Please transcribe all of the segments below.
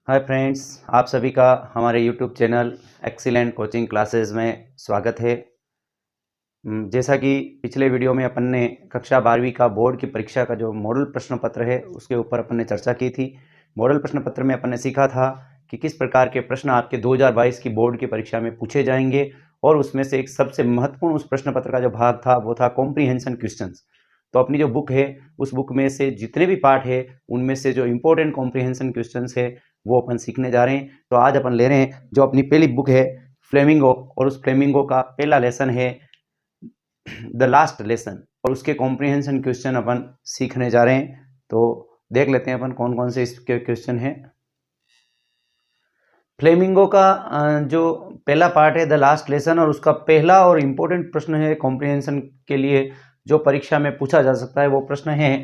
Hi friends, आप सभी का हमारे YouTube channel excellent coaching classes में स्वागत है। जैसा कि पिछले वीडियो में अपन ने कक्षा 12वीं का बोर्ड की परीक्षा का जो मॉडल प्रश्न पत्र है उसके ऊपर अपन ने चर्चा की थी। मॉडल प्रश्न पत्र में अपन ने सीखा था कि किस प्रकार के प्रश्न आपके 2022 की बोर्ड की परीक्षा में पूछे जाएंगे, और उसमें से एक सबसे महत्वपूर्ण उस प्रश्न पत्र का जो भाग था वो था कॉम्प्रीहेंशन क्वेश्चंस। तो अपनी जो बुक है उस बुक में से जितने भी पार्ट है उनमें से जो इम्पोर्टेंट कॉम्प्रीहेंशन क्वेश्चंस है वो अपन सीखने जा रहे हैं। तो आज अपन ले रहे हैं जो अपनी पहली बुक है फ्लेमिंगो, और उस फ्लेमिंगो का पहला लेसन है द लास्ट लेसन, और उसके कॉम्प्रीहेंशन क्वेश्चन अपन सीखने जा रहे हैं। तो देख लेते हैं अपन कौन कौन से इसके क्वेश्चन हैं। फ्लेमिंगो का जो पहला पार्ट है द लास्ट लेसन, और उसका पहला और इम्पोर्टेंट प्रश्न है कॉम्प्रीहेंशन के लिए जो परीक्षा में पूछा जा सकता है। वो प्रश्न है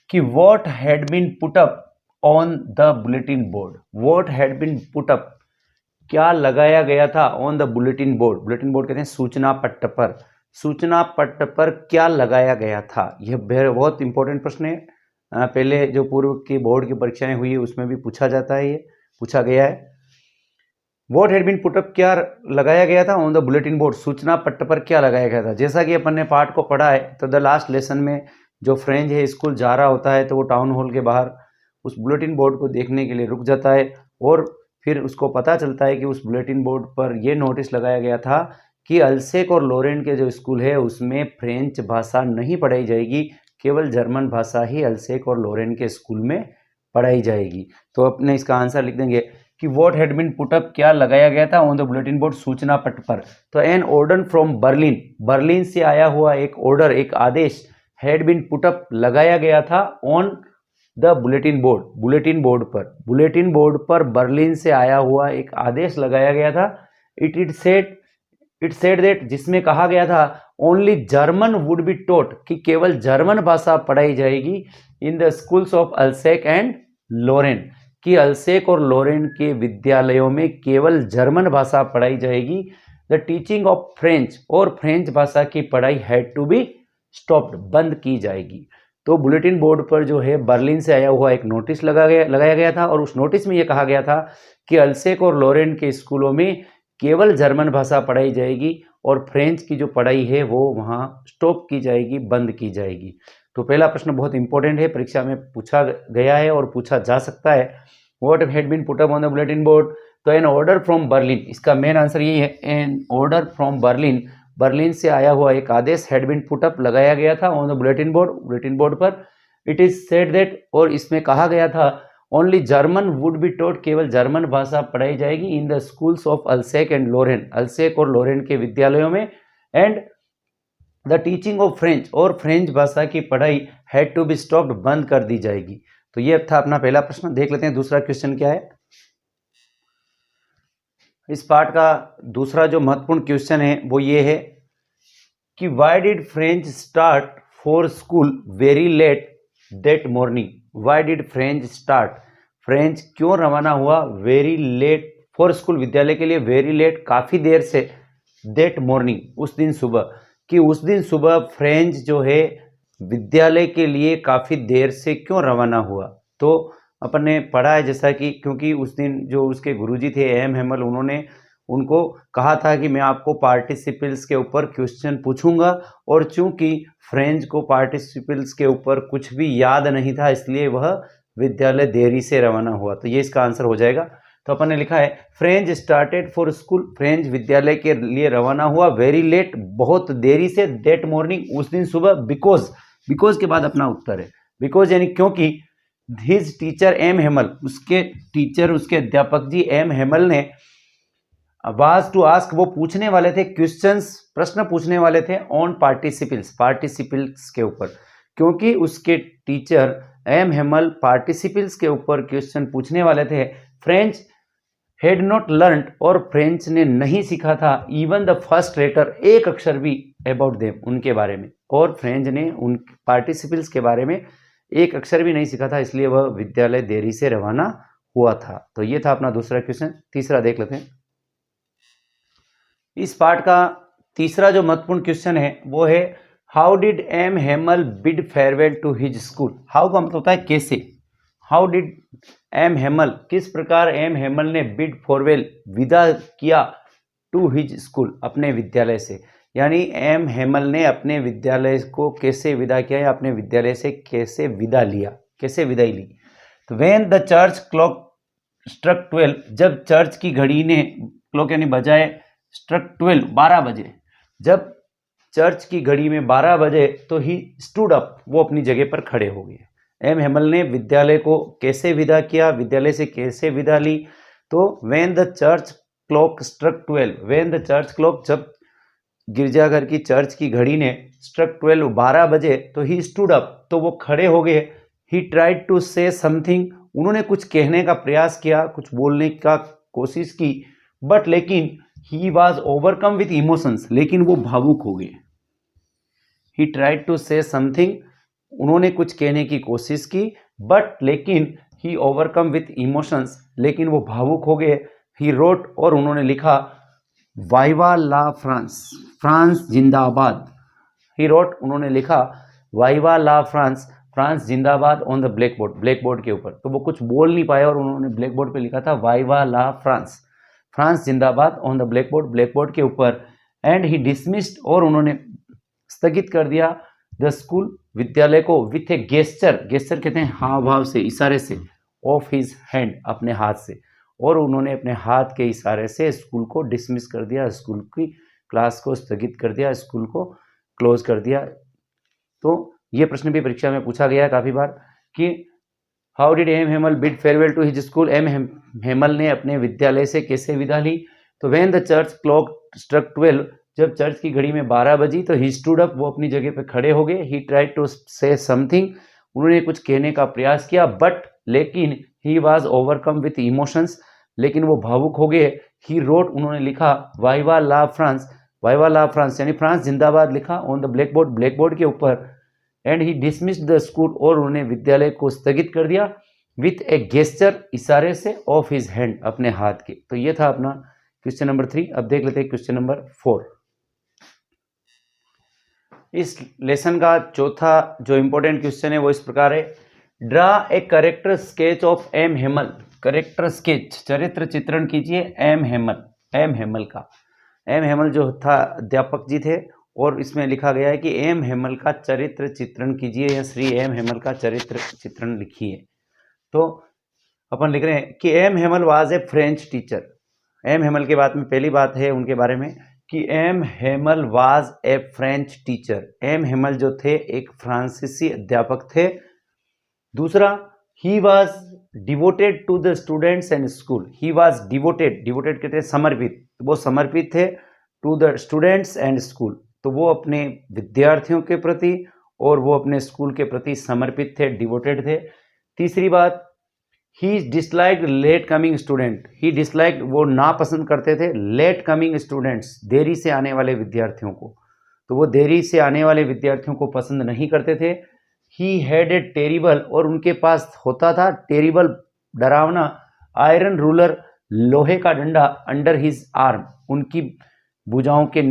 कि what had been put up on the bulletin board. What had been put up, क्या लगाया गया था on the bulletin board. Bulletin board कहते हैं सूचना पट्ट पर। सूचना पट्ट पर क्या लगाया गया था, यह बहुत इंपॉर्टेंट प्रश्न है। पहले जो पूर्व की बोर्ड की परीक्षाएं हुई उसमें भी पूछा जाता है, ये पूछा गया है। What had been put up, क्या लगाया गया था ऑन द बुलेटिन बोर्ड, सूचना पट्ट पर क्या लगाया गया था। जैसा कि अपन ने पाठ को पढ़ा है तो द लास्ट लेसन में जो फ्रेंड है स्कूल जा रहा होता है तो वो टाउन हॉल के बाहर उस बुलेटिन बोर्ड को देखने के लिए रुक जाता है, और फिर उसको पता चलता है कि उस बुलेटिन बोर्ड पर यह नोटिस लगाया गया था कि अल्सेक और लोरेंट के जो स्कूल है उसमें फ्रेंच भाषा नहीं पढ़ाई जाएगी, केवल जर्मन भाषा ही अल्सेक और लोरेंट के स्कूल में पढ़ाई जाएगी। तो अपने इसका आंसर लिख देंगे कि what had been put up, क्या लगाया गया था ऑन द बुलेटिन बोर्ड, सूचना पट पर। तो an order from Berlin, Berlin से आया हुआ एक ऑर्डर, एक आदेश, हैड बीन पुट अप लगाया गया था on the bulletin board, bulletin board पर। बुलेटिन बोर्ड पर बर्लिन से आया हुआ एक आदेश लगाया गया था। इट सेड दैट, जिसमें कहा गया था only German would be taught, कि केवल जर्मन भाषा पढ़ाई जाएगी in the schools of Alsace and Lorraine, कि अल्सेक और लोरेन के विद्यालयों में केवल जर्मन भाषा पढ़ाई जाएगी। द टीचिंग ऑफ फ्रेंच, और फ्रेंच भाषा की पढ़ाई हैड टू बी स्टॉप्ड, बंद की जाएगी। तो बुलेटिन बोर्ड पर जो है बर्लिन से आया हुआ एक नोटिस लगाया गया था, और उस नोटिस में यह कहा गया था कि अल्सेक और लोरेन के स्कूलों में केवल जर्मन भाषा पढ़ाई जाएगी और फ्रेंच की जो पढ़ाई है वो वहाँ स्टॉप की जाएगी, बंद की जाएगी। तो पहला प्रश्न बहुत इंपॉर्टेंट है, परीक्षा में पूछा गया है और पूछा जा सकता है। What had been put up on the bulletin board, तो एन ऑर्डर फ्रॉम बर्लिन, इसका मेन आंसर यही है, an order from Berlin, Berlin से आया हुआ एक आदेश हैड बीन पुट अप लगाया गया था on the bulletin board, bulletin board पर। इट इज सेड दैट, और इसमें कहा गया था only German would be taught, केवल जर्मन भाषा पढ़ाई जाएगी in the schools of Alsace and लोरेन, अल्सेक और लोरेन के विद्यालयों में। And the teaching of French, और फ्रेंच भाषा की पढ़ाई हैड टू बी स्टॉप्ड, बंद कर दी जाएगी। तो ये था अपना पहला प्रश्न। देख लेते हैं दूसरा क्वेश्चन क्या है। इस पार्ट का दूसरा जो महत्वपूर्ण क्वेश्चन है वो ये है कि why did French start for school very let that morning. Why did French start, French क्यों रवाना हुआ वेरी लेट फॉर स्कूल, विद्यालय के लिए वेरी लेट, काफी देर से, दैट मॉर्निंग, उस दिन सुबह, कि उस दिन सुबह फ्रेंच जो है विद्यालय के लिए काफी देर से क्यों रवाना हुआ। तो अपन ने पढ़ा है जैसा कि क्योंकि उस दिन जो उसके गुरुजी थे एम हेमल, उन्होंने उनको कहा था कि मैं आपको पार्टिसिपल्स के ऊपर क्वेश्चन पूछूंगा, और चूंकि फ्रेंच को पार्टिसिपल्स के ऊपर कुछ भी याद नहीं था इसलिए वह विद्यालय देरी से रवाना हुआ। तो ये इसका आंसर हो जाएगा। तो अपन ने लिखा है French started for school, French विद्यालय के लिए रवाना हुआ वेरी लेट, बहुत देरी से, दैट मॉर्निंग, उस दिन सुबह, बिकॉज, बिकॉज के बाद अपना उत्तर है, बिकॉज यानी क्योंकि हिज टीचर एम हेमल, उसके टीचर, उसके अध्यापक जी एम हेमल ने वाज टू आस्क, वो पूछने वाले थे क्वेश्चंस, प्रश्न पूछने वाले थे ऑन पार्टिसिपल्स, पार्टिसिपल्स के ऊपर, क्योंकि उसके टीचर एम हेमल पार्टिसिपल्स के ऊपर क्वेश्चन पूछने वाले थे। फ्रेंच हैड नॉट लर्न, और फ्रेंच ने नहीं सीखा था, इवन द फर्स्ट लेटर, एक अक्षर भी, अबाउट देम, उनके बारे में, और फ्रेंच ने उन पार्टिसिपल्स के बारे में एक अक्षर भी नहीं सीखा था, इसलिए वह विद्यालय देरी से रवाना हुआ था। तो ये था अपना दूसरा क्वेश्चन। तीसरा देख लेते हैं। इस पार्ट का तीसरा जो महत्वपूर्ण क्वेश्चन है वो है how did M Hamel bid farewell to his school. How का मतलब होता है कैसे, हाउ डिड एम हेमल, किस प्रकार एम हेमल ने बिड फॉरवेल, विदा किया, टू हिज स्कूल, अपने विद्यालय से। यानी एम हेमल ने अपने विद्यालय को कैसे विदा किया या अपने विद्यालय से कैसे विदा लिया, कैसे विदाई ली। तो when the church clock struck 12, जब चर्च की घड़ी ने, क्लॉक यानी बजाए, स्ट्रक 12, 12 बजे, जब चर्च की घड़ी में 12 बजे, तो ही स्टूड अप, वो अपनी जगह पर खड़े हो गए। एम हेमल ने विद्यालय को कैसे विदा किया, विद्यालय से कैसे विदा ली। तो when the church clock struck 12, when the church clock, जब गिरजाघर की चर्च की घड़ी ने स्ट्रक 12, 12 बजे, तो ही स्टूड अप, तो वो खड़े हो गए। He tried to say something, उन्होंने कुछ कहने का प्रयास किया, कुछ बोलने का कोशिश की, बट लेकिन he was overcome with emotions, लेकिन वो भावुक हो गए। He tried to say something, उन्होंने कुछ कहने की कोशिश की, बट लेकिन ही ओवरकम विथ इमोशंस, लेकिन वो भावुक हो गए। ही रोट, और उन्होंने लिखा, वाइवा ला फ्रांस, फ्रांस जिंदाबाद। ही रोट, उन्होंने लिखा, वाइवा ला फ्रांस, फ्रांस जिंदाबाद, on the blackboard, blackboard के ऊपर। तो वो कुछ बोल नहीं पाए और उन्होंने ब्लैक बोर्ड पे लिखा था वाइवा ला फ्रांस, फ्रांस जिंदाबाद, on the blackboard, blackboard के ऊपर। एंड ही डिसमिस्ड, और उन्होंने स्थगित कर दिया, द स्कूल, विद्यालय को, विथ ए गेस्चर, गेस्चर कहते हैं हाव भाव से, इशारे से, ऑफ हिज हैंड, अपने हाथ से, और उन्होंने अपने हाथ के इशारे से स्कूल को डिसमिस कर दिया, स्कूल की क्लास को स्थगित कर दिया, स्कूल को क्लोज कर दिया। तो ये प्रश्न भी परीक्षा में पूछा गया है काफ़ी बार कि how did M Hamel bid farewell to his school, M Hamel ने अपने विद्यालय से कैसे विदा ली। तो when the church clock struck 12, जब चर्च की घड़ी में 12 बजी, तो ही स्टूड अप, वो अपनी जगह पे खड़े हो गए। He tried to say something, उन्होंने कुछ कहने का प्रयास किया, बट लेकिन he was overcome with emotions, लेकिन वो भावुक हो गए। ही रोट, उन्होंने लिखा, viva la France, viva la France यानी फ्रांस जिंदाबाद लिखा, on the blackboard, blackboard के ऊपर। And he dismissed the school, और उन्होंने विद्यालय को स्थगित कर दिया, विथ ए गेस्चर, इशारे से, ऑफ हिज हैंड, अपने हाथ के। तो ये था अपना क्वेश्चन नंबर 3। अब देख लेते हैं क्वेश्चन नंबर 4। इस लेसन का चौथा जो इंपॉर्टेंट क्वेश्चन है वो इस प्रकार है, draw a character sketch of M Hamel, character sketch, चरित्र चित्रण कीजिए एम हेमल, एम हेमल का। एम हेमल जो था अध्यापक जी थे, और इसमें लिखा गया है कि एम हेमल का चरित्र चित्रण कीजिए, या श्री एम हेमल का चरित्र चित्रण लिखिए। तो अपन लिख रहे हैं कि M Hamel was a French teacher. M Hamel के बाद में पहली बात है उनके बारे में कि M Hamel was a French teacher. M Hamel जो थे एक फ्रांसीसी अध्यापक थे। दूसरा, he was devoted to the students and school. He was devoted, devoted कहते हैं समर्पित, वो समर्पित थे, to the students and school, तो वो अपने विद्यार्थियों के प्रति और वो अपने स्कूल के प्रति समर्पित थे, डिवोटेड थे। तीसरी बात, ही डिसलाइक्ड लेट कमिंग स्टूडेंट। ही डिसलाइक्ड, वो नापसंद करते थे, लेट कमिंग स्टूडेंट्स, देरी से आने वाले विद्यार्थियों को, तो वो देरी से आने वाले विद्यार्थियों को पसंद नहीं करते थे। ही हैड ए टेरिबल, और उनके पास होता था टेरिबल, डरावना, आयरन रूलर, लोहे का डंडा, अंडर हिज आर्म, उनकी भुजाओं के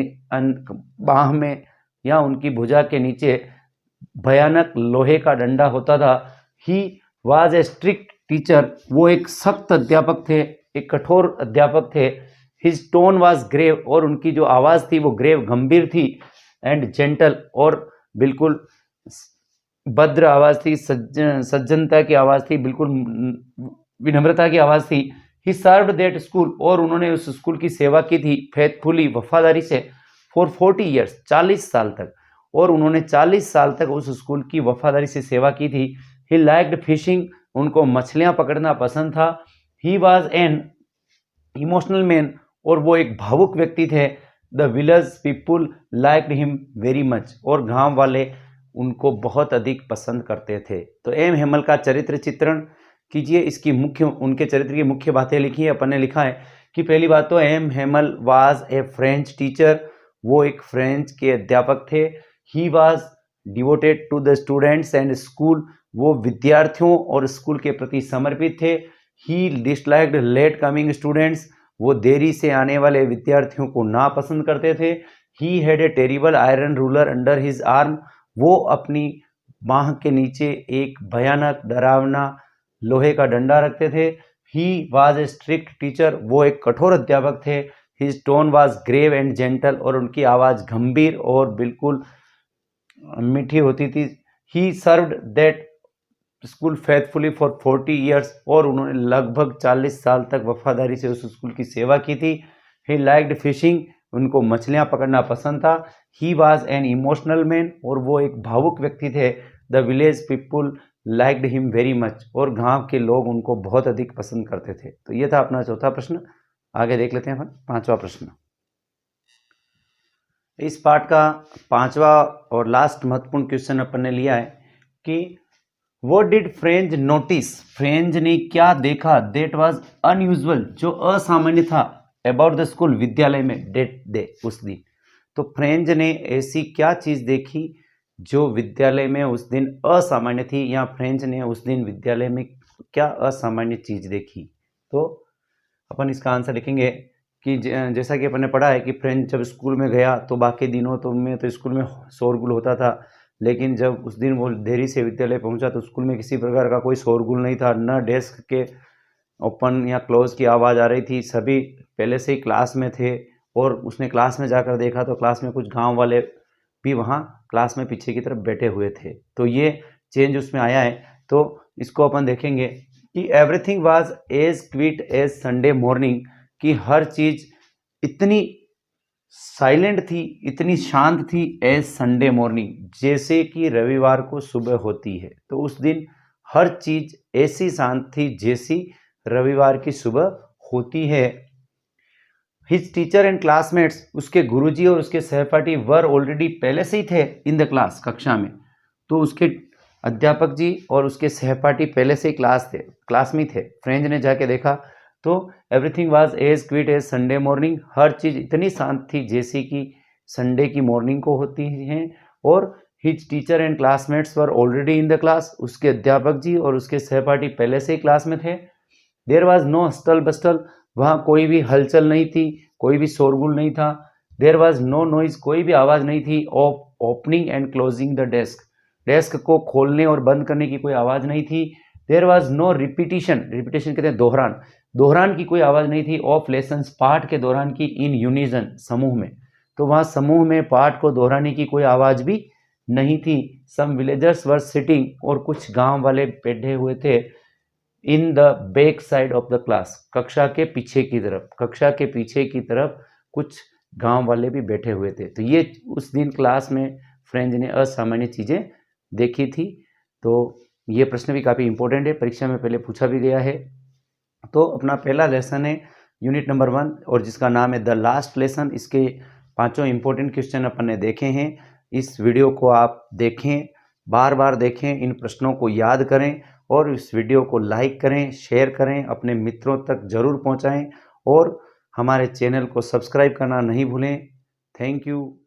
बाह में या उनकी भुजा के नीचे भयानक लोहे का डंडा होता था। He was a strict teacher, वो एक सख्त अध्यापक थे, एक कठोर अध्यापक थे। हिज टोन वाज ग्रेव, और उनकी जो आवाज़ थी वो ग्रेव, गंभीर थी। एंड जेंटल, और बिल्कुल भद्र आवाज़ थी, सज्जनता की आवाज़ थी, बिल्कुल विनम्रता की आवाज़ थी। ही सर्व्ड दैट स्कूल, और उन्होंने उस स्कूल की सेवा की थी फेथफुली, वफादारी से, फॉर 40 ईयर्स, 40 साल तक, और उन्होंने 40 साल तक उस स्कूल की वफादारी से सेवा की थी। ही लाइक्ड फिशिंग, उनको मछलियां पकड़ना पसंद था। He was an emotional man, और वो एक भावुक व्यक्ति थे। The village people liked him very much, और गांव वाले उनको बहुत अधिक पसंद करते थे। तो एम हेमल का चरित्र चित्रण कीजिए, इसकी मुख्य, उनके चरित्र की मुख्य बातें लिखी है। अपन ने लिखा है कि पहली बात तो M Hamel was a French teacher, वो एक फ्रेंच के अध्यापक थे। He was devoted to the students and school, वो विद्यार्थियों और स्कूल के प्रति समर्पित थे। He disliked late coming students, वो देरी से आने वाले विद्यार्थियों को नापसंद करते थे। He had a terrible iron ruler under his arm, वो अपनी बाह के नीचे एक भयानक, डरावना लोहे का डंडा रखते थे। He was a strict teacher, वो एक कठोर अध्यापक थे। His tone was grave and gentle, और उनकी आवाज़ गंभीर और बिल्कुल मीठी होती थी। He served that school faithfully for 40 years, और उन्होंने लगभग 40 साल तक वफादारी से उस स्कूल की सेवा की थी। ही लाइक्ड फिशिंग, उनको मछलियां पकड़ना पसंद था। He was an emotional man, और वो एक भावुक व्यक्ति थे। The village people liked him very much, और गांव के लोग उनको बहुत अधिक पसंद करते थे। तो ये था अपना चौथा प्रश्न। आगे देख लेते हैं अपन पांचवा प्रश्न। इस पार्ट का पांचवा और लास्ट महत्वपूर्ण क्वेश्चन अपन ने लिया है कि what did French notice, French ने क्या देखा दैट वाज अनयूजुअल, जो असामान्य था, अबाउट द स्कूल, विद्यालय में, डेट डे, उस दिन। तो फ्रेंच ने ऐसी क्या चीज देखी जो विद्यालय में उस दिन असामान्य थी, या फ्रेंच ने उस दिन विद्यालय में क्या असामान्य चीज देखी। तो अपन इसका आंसर लिखेंगे कि जैसा कि अपन ने पढ़ा है कि फ्रेंच जब स्कूल में गया तो बाकी दिनों तो में तो स्कूल में शोरगुल होता था, लेकिन जब उस दिन वो देरी से विद्यालय पहुंचा तो स्कूल में किसी प्रकार का कोई शोरगुल नहीं था, न डेस्क के ओपन या क्लोज की आवाज़ आ रही थी, सभी पहले से ही क्लास में थे। और उसने क्लास में जाकर देखा तो क्लास में कुछ गांव वाले भी वहाँ क्लास में पीछे की तरफ बैठे हुए थे। तो ये चेंज उसमें आया है। तो इसको अपन देखेंगे कि everything was as quiet as Sunday morning, कि हर चीज इतनी साइलेंट थी, इतनी शांत थी, एज संडे मॉर्निंग, जैसे कि रविवार को सुबह होती है। तो उस दिन हर चीज ऐसी शांत थी जैसी रविवार की सुबह होती है। हिज टीचर एंड क्लासमेट्स, उसके गुरुजी और उसके सहपाठी वर ऑलरेडी, पहले से ही थे इन द क्लास, कक्षा में। तो उसके अध्यापक जी और उसके सहपाठी पहले से ही क्लास में थे। फ्रेंच ने जाके देखा तो everything was as quiet as Sunday morning, हर चीज इतनी शांत थी जैसे कि संडे की मॉर्निंग को होती है। और his teacher and classmates were already in the class, उसके अध्यापक जी और उसके सहपाठी पहले से ही क्लास में थे। देयर वाज नो हस्टल बस्टल, वहाँ कोई भी हलचल नहीं थी, कोई भी शोरगुल नहीं था। देयर वाज नो नॉइज, कोई भी आवाज़ नहीं थी। Of opening and closing the desk, desk को खोलने और बंद करने की कोई आवाज़ नहीं थी। There was no repetition, repetition कहते हैं दोहरान, दोहरान की कोई आवाज़ नहीं थी। ऑफ लेसन्स, पाठ के दौरान की, इन यूनिजन, समूह में। तो वहाँ समूह में पाठ को दोहराने की कोई आवाज़ भी नहीं थी। सम विलेजर्स वर सिटिंग, और कुछ गांव वाले बैठे हुए थे। In the back side of the class, कक्षा के पीछे की तरफ, कक्षा के पीछे की तरफ कुछ गांव वाले भी बैठे हुए थे। तो ये उस दिन क्लास में फ्रेंच ने असामान्य चीज़ें देखी थी। तो ये प्रश्न भी काफ़ी इंपॉर्टेंट है, परीक्षा में पहले पूछा भी गया है। तो अपना पहला लेसन है यूनिट नंबर 1, और जिसका नाम है द लास्ट लेसन। इसके 5 इंपॉर्टेंट क्वेश्चन अपन ने देखे हैं। इस वीडियो को आप देखें, बार बार देखें, इन प्रश्नों को याद करें, और इस वीडियो को लाइक करें, शेयर करें, अपने मित्रों तक जरूर पहुंचाएं, और हमारे चैनल को सब्सक्राइब करना नहीं भूलें। Thank you.